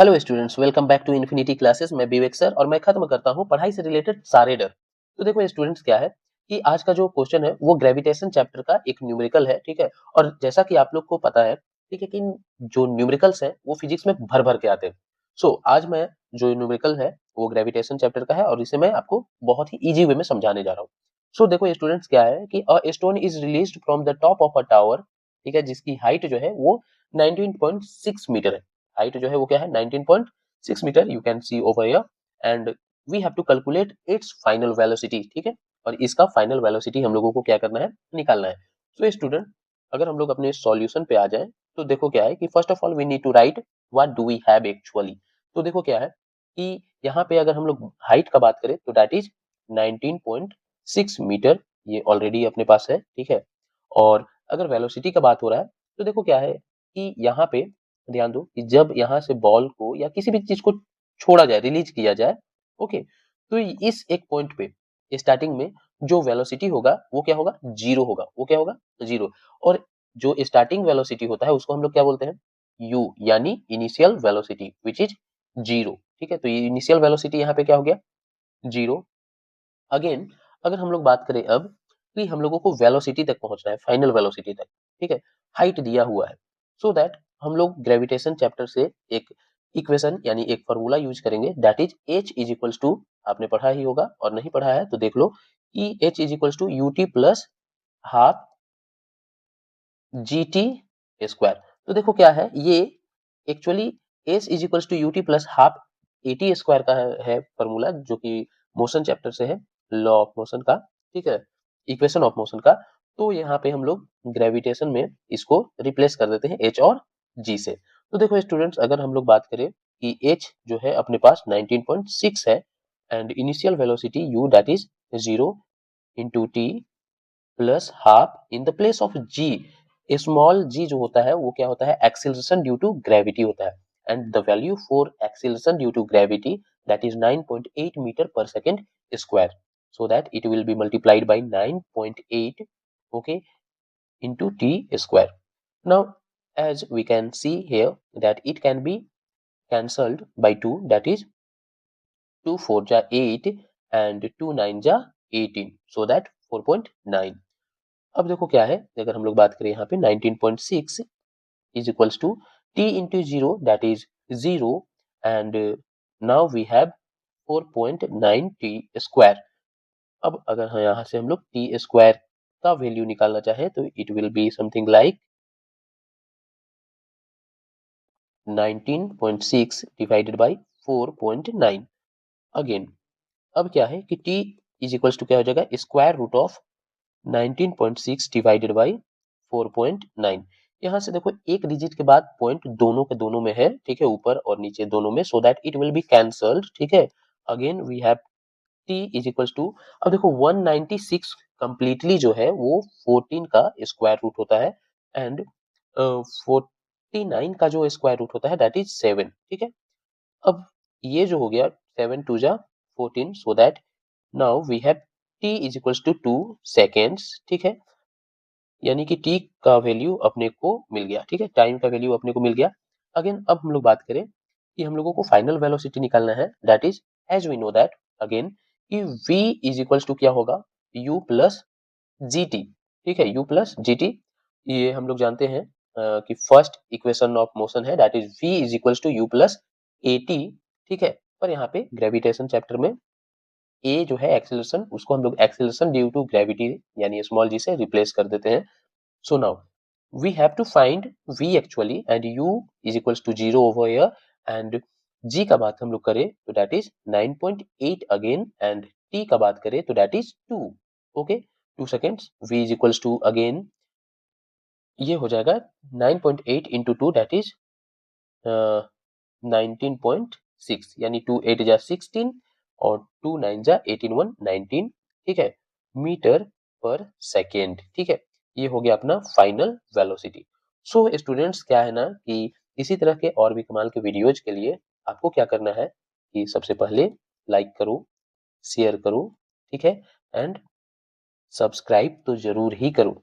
Hello students, welcome back to infinity classes. मैं Vivek sir और मैं खत्म करता हूं पढ़ाई से रिलेटेड सारे डर। तो देखो स्टूडेंट्स, क्या है कि आज का जो क्वेश्चन है वो ग्रेविटेशन चैप्टर का एक न्यूमेरिकल है, ठीक है। और जैसा कि आप लोग को पता है, ठीक है, कि जो न्यूमेरिकल्स हैं वो फिजिक्स में भर भर के आते हैं। सो आज मैं जो न्यूमेरिकल है वो ग्रेविटेशन चैप्टर का है और इसे मैं आपको बहुत ही ईजी वे में समझाने जा रहा हूँ। सो देखो स्टूडेंट्स, क्या है कि a stone is released from the top of a tower, ठीक है, जिसकी हाइट जो है वो 19.6 मीटर है। हाइट जो है वो क्या है, 19.6 metre, you can see over here. And we have to calculate its final velocity, ठीक है। और इसका फाइनल वेलोसिटी हम लोगों को क्या करना है, निकालना है। तो स्टूडेंट, अगर हम लोग अपने सॉल्यूशन पे आ जाएं तो देखो क्या है कि first of all we need to write what do we have actually. तो देखो क्या है कि यहाँ पे अगर हम लोग हाइट का बात करें तो दैट इज 19.6 मीटर, ये ऑलरेडी अपने पास है, ठीक है। और अगर वेलोसिटी का बात हो रहा है तो देखो क्या है कि यहाँ पे ध्यान दो कि जब यहाँ से बॉल को या किसी भी चीज को छोड़ा जाए, रिलीज किया जाए, ओके, तो इस एक पॉइंट पे स्टार्टिंग में जो वेलोसिटी होगा वो क्या होगा, जीरो होगा। वो क्या होगा, जीरो। और जो स्टार्टिंग वेलोसिटी होता है उसको हम लोग क्या बोलते हैं, यू, यानी initial velocity which is zero, ठीक है। तो ये इनिशियल वेलोसिटी यहाँ पे क्या हो गया, जीरो। अगेन अगर हम लोग बात करें अब कि हम लोगों को वेलोसिटी तक पहुंचना है, फाइनल वेलोसिटी तक, ठीक है। हाइट दिया हुआ है, सो दैट हम लोग ग्रेविटेशन चैप्टर से एक इक्वेशन यानी एक फॉर्मूला यूज करेंगे, that is H is equals to, आपने पढ़ा ही होगा और नहीं पढ़ा है तो देख लो, कि H is equals to u t plus half g t square. तो देखो क्या है, ये actually s is equals to u t plus half a t square का है फॉर्मूला, जो कि मोशन चैप्टर से है, लॉ ऑफ मोशन का, ठीक है, इक्वेशन ऑफ मोशन का। तो यहाँ पे हम लोग ग्रेविटेशन में इसको रिप्लेस कर देते हैं एच और जी से। तो देखो स्टूडेंट्स, अगर हम लोग बात करें कि एच जो है अपने पास 19.6 है and initial velocity u that is 0 into t plus half in the place of g, small g जो होता है वो क्या होता है, एक्सीलरेशन ड्यू टू ग्रेविटी होता है। And the value for acceleration due to gravity that is 9.8 metre per second square, so that it will be multiplied by 9.8, okay, into t square. Now as we can see here that it can be cancelled by 2, that is 2 4 ja 8 and 2 9 ja 18, so that 4.9। अब देखो क्या है, अगर हम लोग बात करें यहाँ पे 19.6 is equals to t into 0 that is 0 and now we have 4.9 t square। अब अगर हाँ यहाँ से हम लोग टी स्क्वायर का वैल्यू निकालना चाहें तो it will be something like 19.6 divided by 4.9। Again अब क्या है कि t इज इक्वल्स टू क्या हो जाएगा, square root of 19.6 divided by 4.9। यहाँ से देखो एक डिजिट के बाद पॉइंट दोनों के दोनों में है, ठीक है, ऊपर और नीचे दोनों में, so that it will be cancelled, ठीक है। Again we have t is equals to, अब देखो 196 कंप्लीटली जो है वो 14 का स्क्वायर रूट होता है एंड 49 का जो स्क्वायर रूट होता है दैट इज 7, ठीक है। अब ये जो हो गया 7 टू जा 14, so that now we have t is equals to 2 seconds, ठीक है, यानी कि t का वैल्यू अपने को मिल गया, ठीक है, टाइम का वैल्यू अपने को मिल गया। अगेन अब हम लोग बात करें कि हम लोगों को फाइनल वेलोसिटी निकालना है, that is as we know that again कि v इज इक्वल्स टू क्या होगा, u प्लस जी टी, ठीक है, u प्लस जी टी। ये हम लोग जानते हैं कि फर्स्ट इक्वेशन ऑफ मोशन है, that is v is equals to u plus a t, ठीक है। पर यहाँ पे ग्रेविटेशन चैप्टर में a जो है एक्सेलरेशन, उसको हम लोग एक्सेलरेशन ड्यू टू ग्रेविटी यानी स्मॉल g से रिप्लेस कर देते हैं। So now we have to find v actually and u is equals to 0 over here and g का बात हम लोग करें तो that is 9.8 again and t का बात करें तो that is 2, okay, 2 seconds, v is equals to again ये हो जाएगा 9.8 into 2 that is 19.6, यानी 2 8 जा 16 और 2 9 जा 18 1 19, ठीक है, मीटर पर सेकेंड, ठीक है। ये हो गया अपना फाइनल वेलोसिटी। सो स्टूडेंट्स, क्या है ना कि इसी तरह के और भी कमाल के वीडियोज के लिए आपको क्या करना है कि सबसे पहले लाइक करो, शेयर करो, ठीक है, एंड सब्सक्राइब तो जरूर ही करो,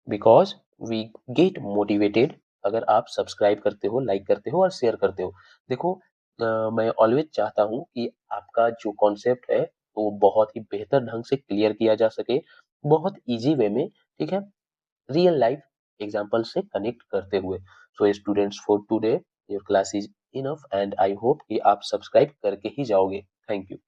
because we get motivated अगर आप सब्सक्राइब करते हो, लाइक करते हो और शेयर करते हो। देखो मैं ऑलवेज़ चाहता हूँ कि आपका जो कॉन्सेप्ट है, वो बहुत ही बेहतर ढंग से क्लियर किया जा सके, बहुत ईज़ी वे में, ठीक है? रियल लाइफ एग्जांपल से कनेक्ट करते हुए। So students for today your class is enough and I hope कि आप सब्सक्राइब करके ही जाओगे। Thank you.